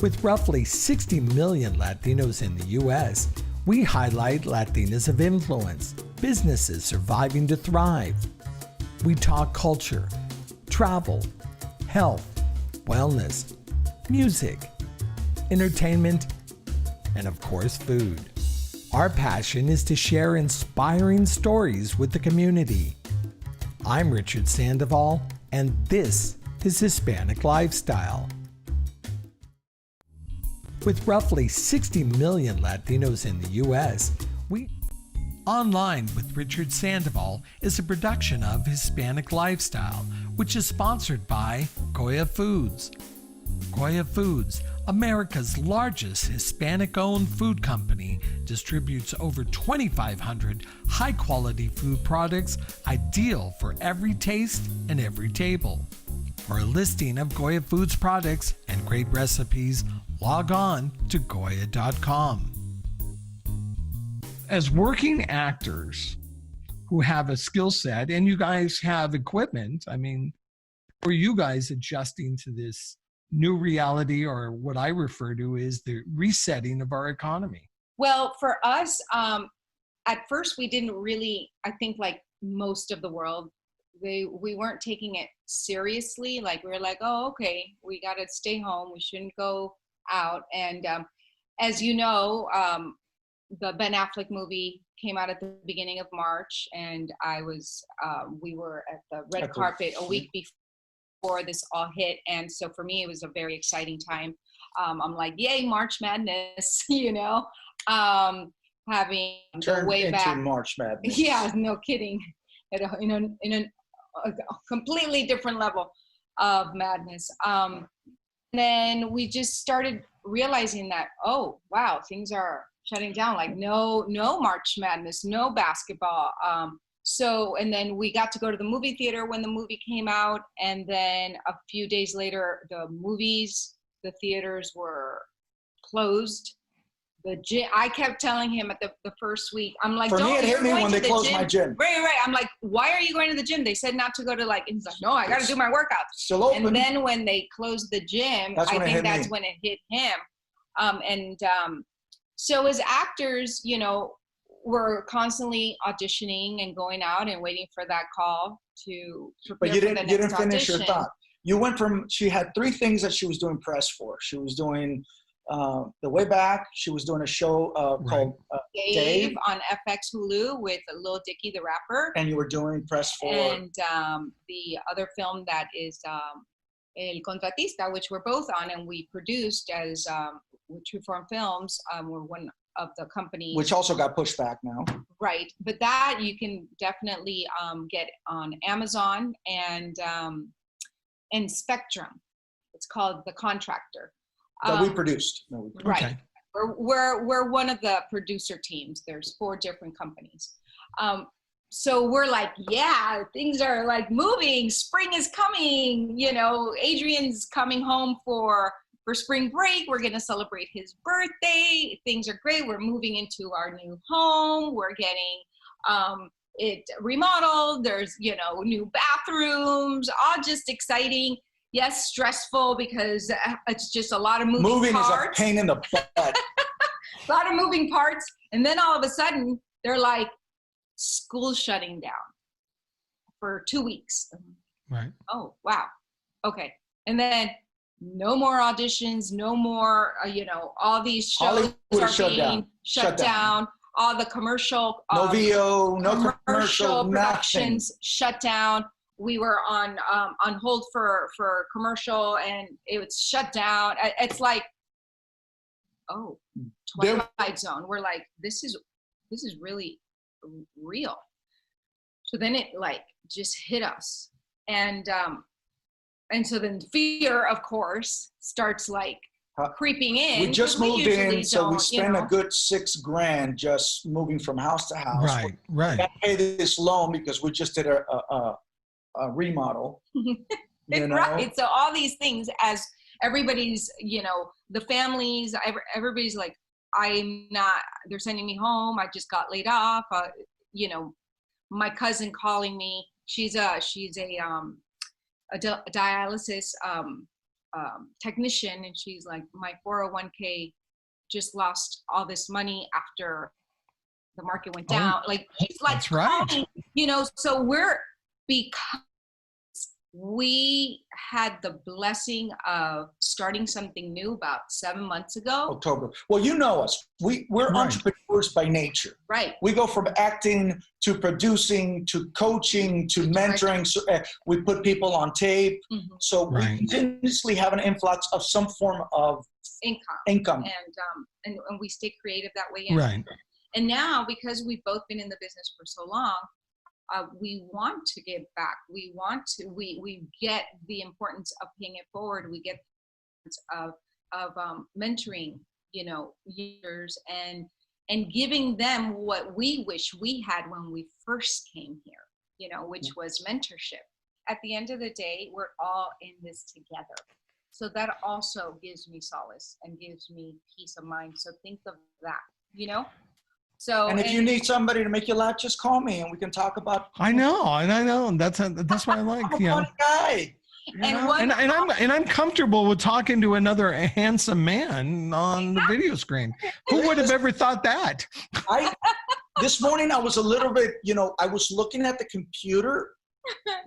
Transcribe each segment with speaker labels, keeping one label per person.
Speaker 1: With roughly 60 million Latinos in the U.S., we highlight Latinas of influence, businesses surviving to thrive. We talk culture, travel, health, wellness, music, entertainment, and of course, food. Our passion is to share inspiring stories with the community. I'm Richard Sandoval, and this is Hispanic Lifestyle. With roughly 60 million Latinos in the U.S., Online with Richard Sandoval is a production of Hispanic Lifestyle, which is sponsored by Goya Foods. Goya Foods, America's largest Hispanic-owned food company, distributes over 2,500 high-quality food products ideal for every taste and every table. For a listing of Goya Foods products and great recipes, log on to Goya.com. As working actors who have a skill set, and you guys have equipment, I mean, were you guys adjusting to this new reality, or what I refer to as the resetting of our economy?
Speaker 2: Well, for us, at first we didn't really, I think like most of the world, we weren't taking it seriously. Like we were like, oh, okay, we got to stay home. We shouldn't go out. And as you know, the Ben Affleck movie came out at the beginning of March, and we were at the red carpet a week before this all hit. And so for me, it was a very exciting time. I'm like, yay, March Madness, you know, having
Speaker 3: turned
Speaker 2: way
Speaker 3: into
Speaker 2: back.
Speaker 3: March Madness.
Speaker 2: Yeah, no kidding. In a completely different level of madness. Then we just started realizing that, oh, wow, things are shutting down, like no March Madness, no basketball. And then we got to go to the movie theater when the movie came out. And then a few days later, the theaters were closed. The gym, I kept telling him at the first week, I'm like,
Speaker 3: for me, it hit me when they closed my gym.
Speaker 2: Right. I'm like, why are you going to the gym? They said not to go to and he's like, no, I got to do my workouts.
Speaker 3: Still open.
Speaker 2: And then when they closed the gym, I think that's when it hit him. So as actors, you know, we're constantly auditioning and going out and waiting for that call to prepare for the next audition. But you didn't finish your thought.
Speaker 3: You went from, she had three things that she was doing press for. She was doing The Way Back. She was doing a show called Dave
Speaker 2: on FX Hulu with Lil Dicky the rapper.
Speaker 3: And you were doing press for.
Speaker 2: And the other film that is El Contratista, which we're both on, and we produced as True Form Films. We're one of the companies.
Speaker 3: Which also got pushed back now. Right.
Speaker 2: But that you can definitely get on Amazon and Spectrum. It's called The Contractor.
Speaker 3: That we produced. No, we
Speaker 2: right. Okay. We're one of the producer teams. There's 4 different companies. So we're like, yeah, things are like moving. Spring is coming. You know, Adrian's coming home for spring break. We're going to celebrate his birthday. Things are great. We're moving into our new home. We're getting it remodeled. There's, you know, new bathrooms, all just exciting. Yes, stressful because it's just a lot of moving parts.
Speaker 3: Moving is a pain in the butt.
Speaker 2: A lot of moving parts. And then all of a sudden, they're like, school's shutting down for 2 weeks.
Speaker 1: Right.
Speaker 2: Oh, wow. Okay. And then no more auditions, no more, all these shows are being shut down. All the commercial,
Speaker 3: no VO, no commercial
Speaker 2: productions
Speaker 3: nothing.
Speaker 2: Shut down. We were on hold for commercial, and it was shut down. It's like, oh, Twilight Zone. We're like, this is really real. So then it just hit us, and so then fear, of course, starts creeping in.
Speaker 3: We just moved in, so we spent a good $6,000 just moving from house to house.
Speaker 1: Right.
Speaker 3: We got to pay this loan because we just did a remodel.
Speaker 2: Right. So all these things, as everybody's, the families, everybody's like, they're sending me home. I just got laid off. My cousin calling me. She's a dialysis technician, and she's like, my 401k just lost all this money after the market went down. Like, she's like,
Speaker 1: that's right.
Speaker 2: You know, so because we had the blessing of starting something new about 7 months ago.
Speaker 3: October. Well, you know us. We're entrepreneurs by nature.
Speaker 2: Right.
Speaker 3: We go from acting to producing to coaching to mentoring. So, we put people on tape. So we continuously have an influx of some form of income.
Speaker 2: And we stay creative that way.
Speaker 1: And
Speaker 2: now, because we've both been in the business for so long, we want to give back. We get the importance of paying it forward. We get the importance of mentoring, you know, users and giving them what we wish we had when we first came here, you know, which was mentorship. At the end of the day, we're all in this together. So that also gives me solace and gives me peace of mind. So think of that, you know? So,
Speaker 3: and if you need somebody to make you laugh, just call me and we can talk about.
Speaker 1: I know. And that's what I like.
Speaker 3: I'm a funny guy.
Speaker 1: And I'm comfortable with talking to another handsome man on the video screen. Who would have ever thought that?
Speaker 3: This morning I was a little bit, you know, I was looking at the computer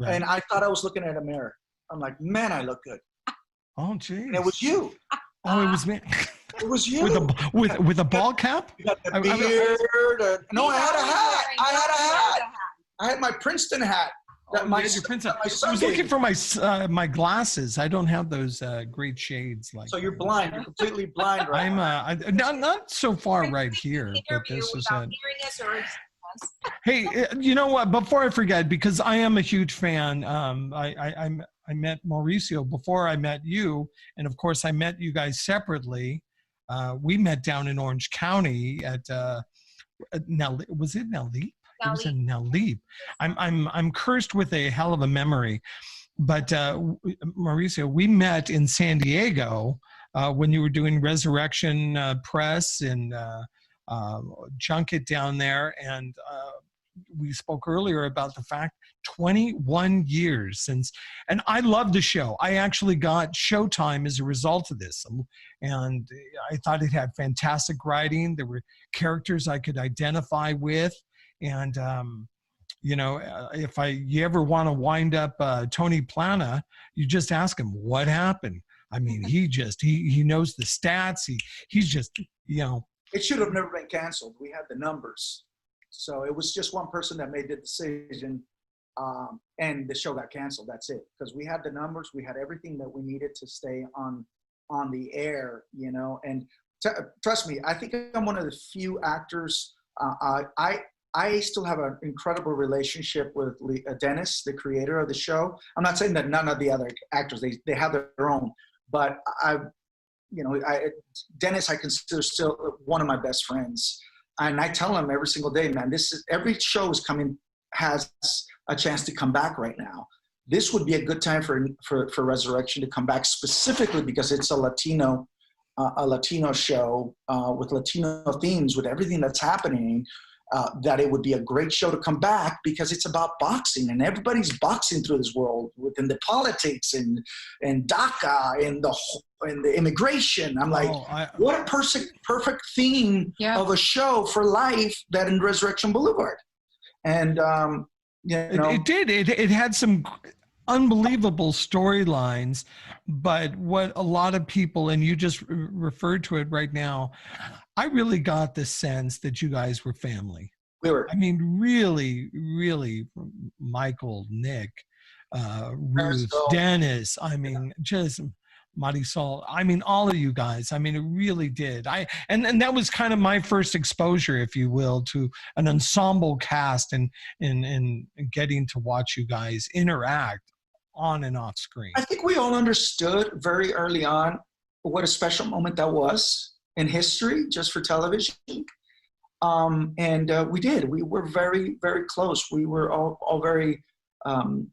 Speaker 3: and I thought I was looking at a mirror. I'm like, man, I look good.
Speaker 1: Oh, geez.
Speaker 3: And it was you.
Speaker 1: Oh, it was me.
Speaker 3: It was you.
Speaker 1: With a ball cap?
Speaker 3: You got the beard. No, I had a hat. I had my Princeton hat.
Speaker 1: I was looking for my glasses. I don't have those great shades. Like.
Speaker 3: So you're blind. You're completely blind, right?
Speaker 1: I'm not so far right here, but this is it. Hey, you know what? Before I forget, because I am a huge fan, I met Mauricio before I met you, and of course I met you guys separately. We met down in Orange County at was it Naleep? It was in Naleep. I'm cursed with a hell of a memory, but Mauricio, we met in San Diego when you were doing Resurrection Press and junket down there, and we spoke earlier about the fact 21 years since, and I love the show. I actually got Showtime as a result of this, and I thought it had fantastic writing. There were characters I could identify with, and you know, if you ever want to wind up Tony Plana, you just ask him what happened. I mean, he knows the stats. He's just, you know.
Speaker 3: It should have never been canceled. We had the numbers. So it was just one person that made the decision, and the show got canceled. That's it. Because we had the numbers. We had everything that we needed to stay on the air, you know. And trust me, I think I'm one of the few actors. I still have an incredible relationship with Dennis, the creator of the show. I'm not saying that none of the other actors, they have their own. But Dennis, I consider still one of my best friends. And I tell him every single day, man, every show has a chance to come back right now. This would be a good time for Resurrection to come back, specifically because it's a Latino show with Latino themes, with everything that's happening. That it would be a great show to come back because it's about boxing, and everybody's boxing through this world within the politics and DACA and the immigration. I'm like, what a perfect theme of a show for life that in Resurrection Boulevard. And
Speaker 1: it had some unbelievable storylines, but what a lot of people, and you just referred to it right now, I really got the sense that you guys were family.
Speaker 3: We were.
Speaker 1: I mean, really, really, Michael, Nick, Ruth, Dennis, I mean, just Marisol, I mean, all of you guys, I mean, it really did. And that was kind of my first exposure, if you will, to an ensemble cast and getting to watch you guys interact on and off screen.
Speaker 3: I think we all understood very early on what a special moment that was in history, just for television. And we did. We were very, very close. We were all very,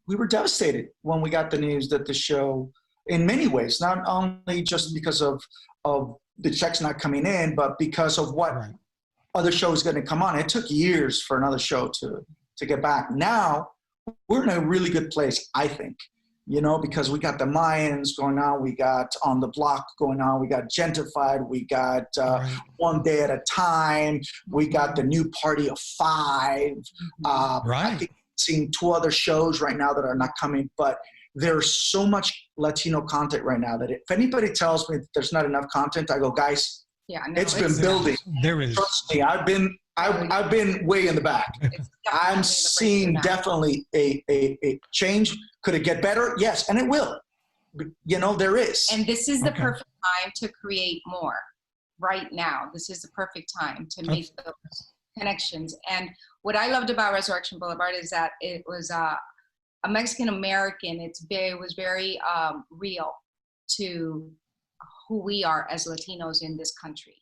Speaker 3: we were devastated when we got the news that the show, in many ways, not only just because of the checks not coming in, but because of what other show is going to come on. It took years for another show to get back. Now, we're in a really good place, I think. you know, because we got the Mayans going on, we got On the Block going on, we got Gentrified, we got One Day at a Time, we got the New Party of Five. I think I'm seeing 2 other shows right now that are not coming, but there's so much Latino content right now that if anybody tells me that there's not enough content, I go, guys, it's been building.
Speaker 1: There is.
Speaker 3: Trust me, I've been way in the back. I'm seeing definitely a change. Could it get better? Yes, and it will. You know, there is.
Speaker 2: And this is the perfect time to create more. Right now, this is the perfect time to make those connections. And what I loved about Resurrection Boulevard is that it was a Mexican American. It was very real to who we are as Latinos in this country.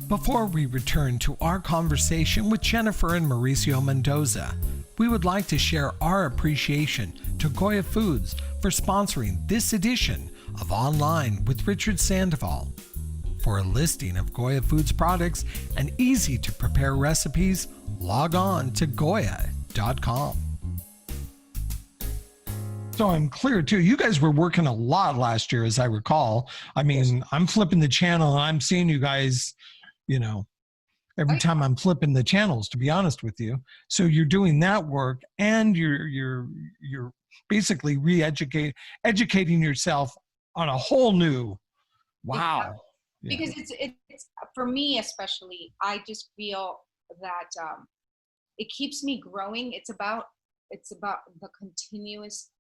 Speaker 1: Before we return to our conversation with Yeniffer and Mauricio Mendoza, we would like to share our appreciation to Goya Foods for sponsoring this edition of Online with Richard Sandoval. For a listing of Goya Foods products and easy to prepare recipes, log on to goya.com. So I'm clear too. You guys were working a lot last year, as I recall. I mean, I'm flipping the channel and I'm seeing you guys, you know, every time I'm flipping the channels, to be honest with you. So you're doing that work and you're basically educating yourself on a whole new, wow.
Speaker 2: Yeah. Because it's for me especially, I just feel that it keeps me growing. It's about the continuous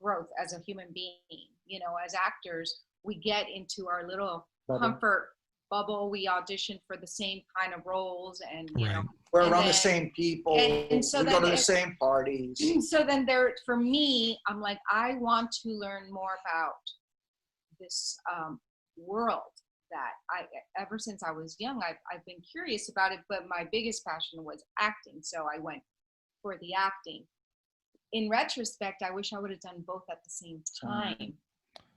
Speaker 2: growth as a human being. You know, as actors, we get into our little comfort bubble. We audition for the same kind of roles, and you know,
Speaker 3: we're around the same people,
Speaker 2: and so
Speaker 3: we go to the same parties.
Speaker 2: So then for me, I'm like, I want to learn more about this world that ever since I was young, I've been curious about it, but my biggest passion was acting. So I went for the acting. In retrospect, I wish I would have done both at the same time,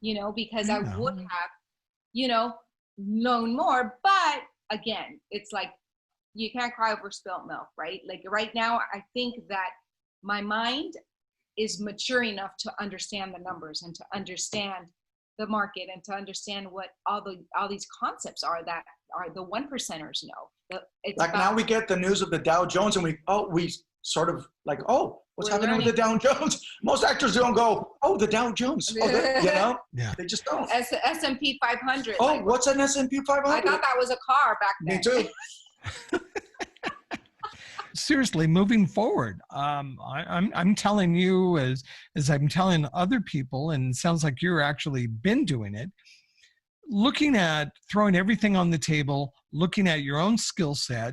Speaker 2: you know, because I would have, you know, known more. But again, it's like, you can't cry over spilt milk, right? Like right now, I think that my mind is mature enough to understand the numbers and to understand the market and to understand what all these concepts are that are the 1%ers know. It's
Speaker 3: like now we get the news of the Dow Jones and we sort of like, what's happening with the Dow Jones? Most actors don't go, the Dow Jones. You know? Yeah. They just don't.
Speaker 2: S&P 500.
Speaker 3: What's an S&P 500?
Speaker 2: I thought that was a car back then.
Speaker 3: Me too.
Speaker 1: Seriously, moving forward, I'm telling you as I'm telling other people, and it sounds like you're actually been doing it, looking at throwing everything on the table, looking at your own skill set,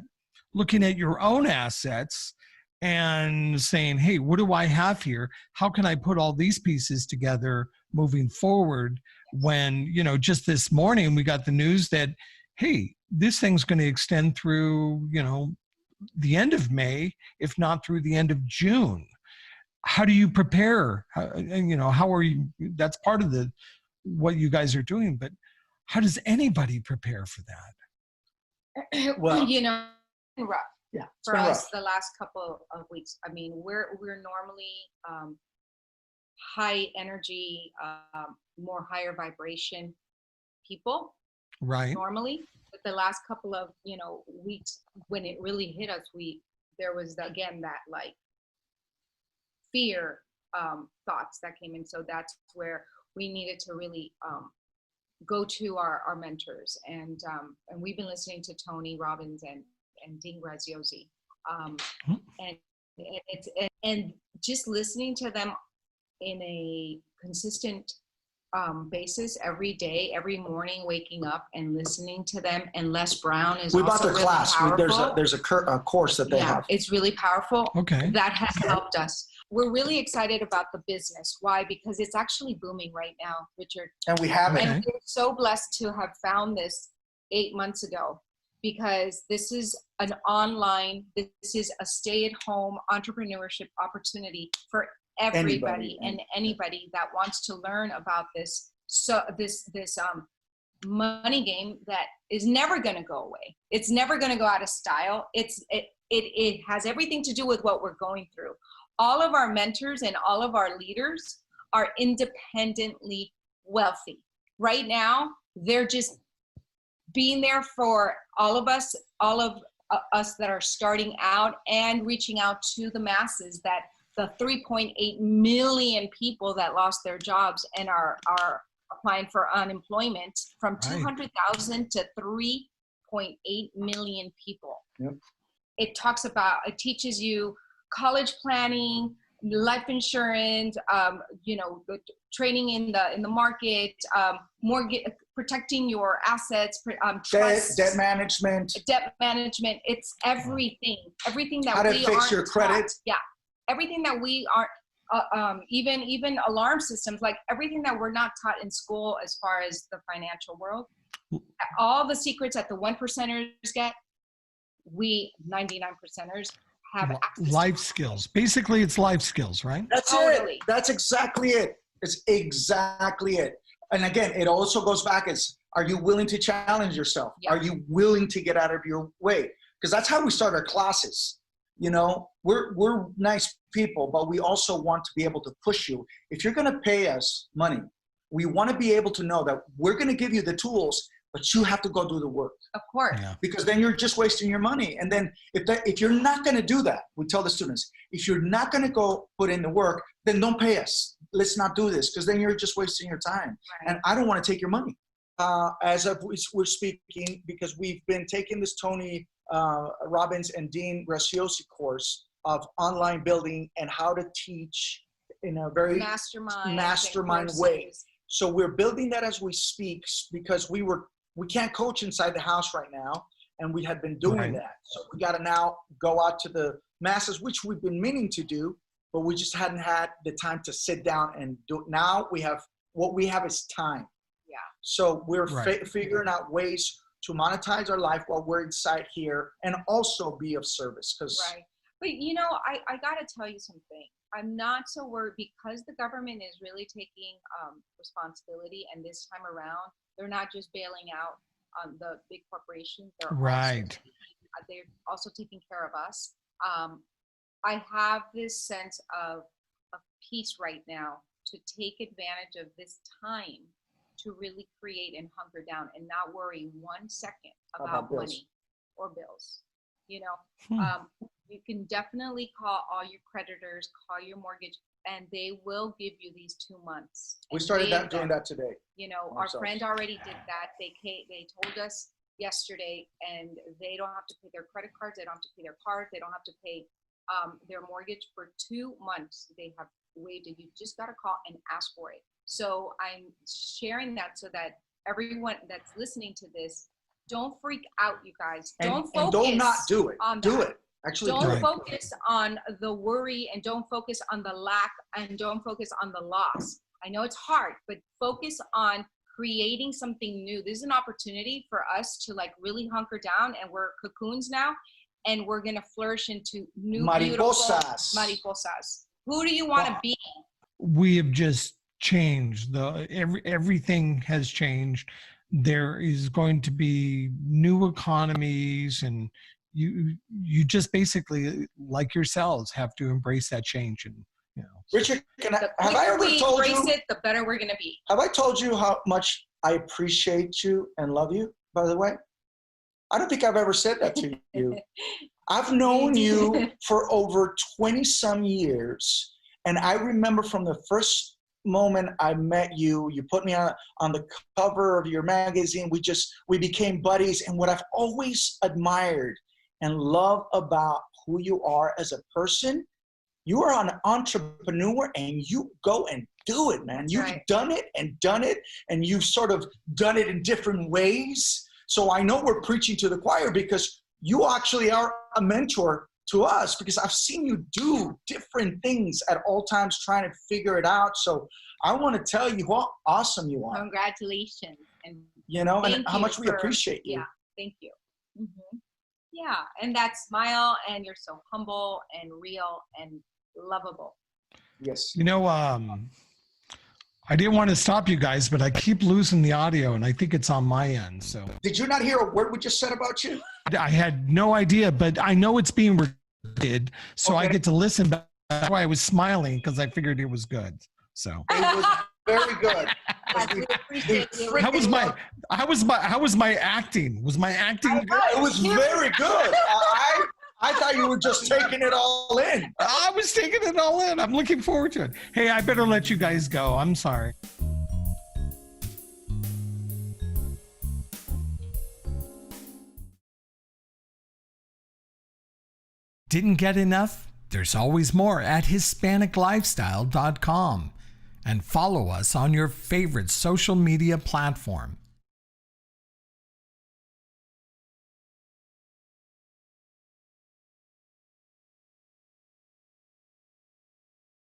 Speaker 1: looking at your own assets, and saying, hey, what do I have here? How can I put all these pieces together moving forward? When, you know, just this morning we got the news that, hey, this thing's going to extend through, you know, the end of May, if not through the end of June. How do you prepare? You know, how are you? That's part of what you guys are doing, but how does anybody prepare for that?
Speaker 2: Well, you know, rough.
Speaker 3: Yeah,
Speaker 2: for us, the last couple of weeks. I mean, we're normally high energy, more higher vibration people.
Speaker 1: Right.
Speaker 2: Normally, but the last couple of weeks when it really hit us, there was again that like fear thoughts that came in. So that's where we needed to really go to our mentors, and we've been listening to Tony Robbins and Dean Graziosi, and just listening to them in a consistent basis every day, every morning, waking up and listening to them. And Les Brown is
Speaker 3: we bought their really class. There's a course that they have.
Speaker 2: It's really powerful.
Speaker 1: Okay,
Speaker 2: that has helped us. We're really excited about the business. Why? Because it's actually booming right now, Richard.
Speaker 3: And we have it.
Speaker 2: And we're so blessed to have found this 8 months ago, because this is an online, this is a stay-at-home entrepreneurship opportunity for everybody and anybody that wants to learn about this. So this money game that is never going to go away. It's never going to go out of style. it has everything to do with what we're going through. All of our mentors and all of our leaders are independently wealthy. Right now, they're just being there for all of us that are starting out and reaching out to the masses, that the 3.8 million people that lost their jobs and are applying for unemployment, from 200,000 to 3.8 million people.
Speaker 3: Yep.
Speaker 2: It teaches you college planning, life insurance, training in the market, mortgage, protecting your assets,
Speaker 3: debt management.
Speaker 2: It's everything that
Speaker 3: how to
Speaker 2: we
Speaker 3: fix
Speaker 2: aren't
Speaker 3: your credit.
Speaker 2: taught. Yeah, everything that we aren't, even alarm systems, like everything that we're not taught in school as far as the financial world. All the secrets that the 1%ers get, we 99%ers have access
Speaker 1: life
Speaker 2: to.
Speaker 1: skills. Basically, it's life skills, right?
Speaker 3: That's
Speaker 2: Totally.
Speaker 3: it. That's exactly it. It's exactly it. And again, it also goes back as, are you willing to challenge yourself?
Speaker 2: Yeah.
Speaker 3: Are you willing to get out of your way? Because that's how we start our classes. You know, we're nice people, but we also want to be able to push you. If you're going to pay us money, we want to be able to know that we're going to give you the tools, but you have to go do the work.
Speaker 2: Of course.
Speaker 1: Yeah.
Speaker 3: Because then you're just wasting your money. And then if you're not going to do that, we tell the students, if you're not going to go put in the work, then don't pay us. Let's not do this, because then you're just wasting your time.
Speaker 2: Right.
Speaker 3: And I don't want to take your money. We're speaking, because we've been taking this Tony Robbins and Dean Graciosi course of online building and how to teach in a very mastermind way. So we're building that as we speak, because we can't coach inside the house right now, and we had been doing that. So we got to now go out to the masses, which we've been meaning to do, but we just hadn't had the time to sit down and do it. Now what we have is time.
Speaker 2: Yeah.
Speaker 3: So we're figuring out ways to monetize our life while we're inside here and also be of service.
Speaker 2: Right. But I got to tell you something. I'm not so worried, because the government is really taking responsibility, and this time around, they're not just bailing out on the big corporations. They're also taking care of us. I have this sense of peace right now to take advantage of this time to really create and hunker down and not worry 1 second about money or bills. You can definitely call all your creditors, call your mortgage, and they will give you these 2 months.
Speaker 3: We started doing that today.
Speaker 2: Our friend already did that. They told us yesterday, and they don't have to pay their credit cards. They don't have to pay their cards. They don't have to pay their mortgage for 2 months. They have waived it. You just got to call and ask for it. So I'm sharing that so that everyone that's listening to this, don't freak out, you guys. Don't focus
Speaker 3: don't not do it.
Speaker 2: On
Speaker 3: do
Speaker 2: that.
Speaker 3: it. Actually,
Speaker 2: don't focus on the worry, and don't focus on the lack, and don't focus on the loss. I know it's hard, but focus on creating something new. This is an opportunity for us to really hunker down, and we're cocoons now, and we're going to flourish into new
Speaker 3: mariposas.
Speaker 2: Mariposas. Who do you want to be?
Speaker 1: We have just changed. Everything has changed. There is going to be new economies, and you just basically, like yourselves, have to embrace that change. And
Speaker 3: Richard, have I ever told you?
Speaker 2: It, the better we're going to be.
Speaker 3: Have I told you how much I appreciate you and love you? By the way, I don't think I've ever said that to you. I've known you for over 20-some years, and I remember from the first moment I met you, you put me on the cover of your magazine. We became buddies, and what I've always admired and love about who you are as a person, you are an entrepreneur, and you go and do it, man. You've done it, and you've sort of done it in different ways. So I know we're preaching to the choir, because you actually are a mentor to us, because I've seen you do different things at all times trying to figure it out. So I want to tell you how awesome you are.
Speaker 2: Congratulations. And
Speaker 3: and how much we appreciate you.
Speaker 2: Yeah, thank you. Mm-hmm. Yeah, and that smile, and you're so humble and real and lovable.
Speaker 3: Yes.
Speaker 1: I didn't want to stop you guys, but I keep losing the audio, and I think it's on my end. So
Speaker 3: Did you not hear a word we just said about you?
Speaker 1: I had no idea, but I know it's being recorded, so I
Speaker 3: Okay.
Speaker 1: get to listen back. That's why I was smiling, because I figured it was good. So
Speaker 3: It was very good.
Speaker 2: We appreciate you.
Speaker 1: how was my acting? Was my acting good?
Speaker 3: It was very good. I thought you were just taking it all in.
Speaker 1: I was taking it all in. I'm looking forward to it. Hey, I better let you guys go. I'm sorry. Didn't get enough? There's always more at HispanicLifestyle.com. And follow us on your favorite social media platform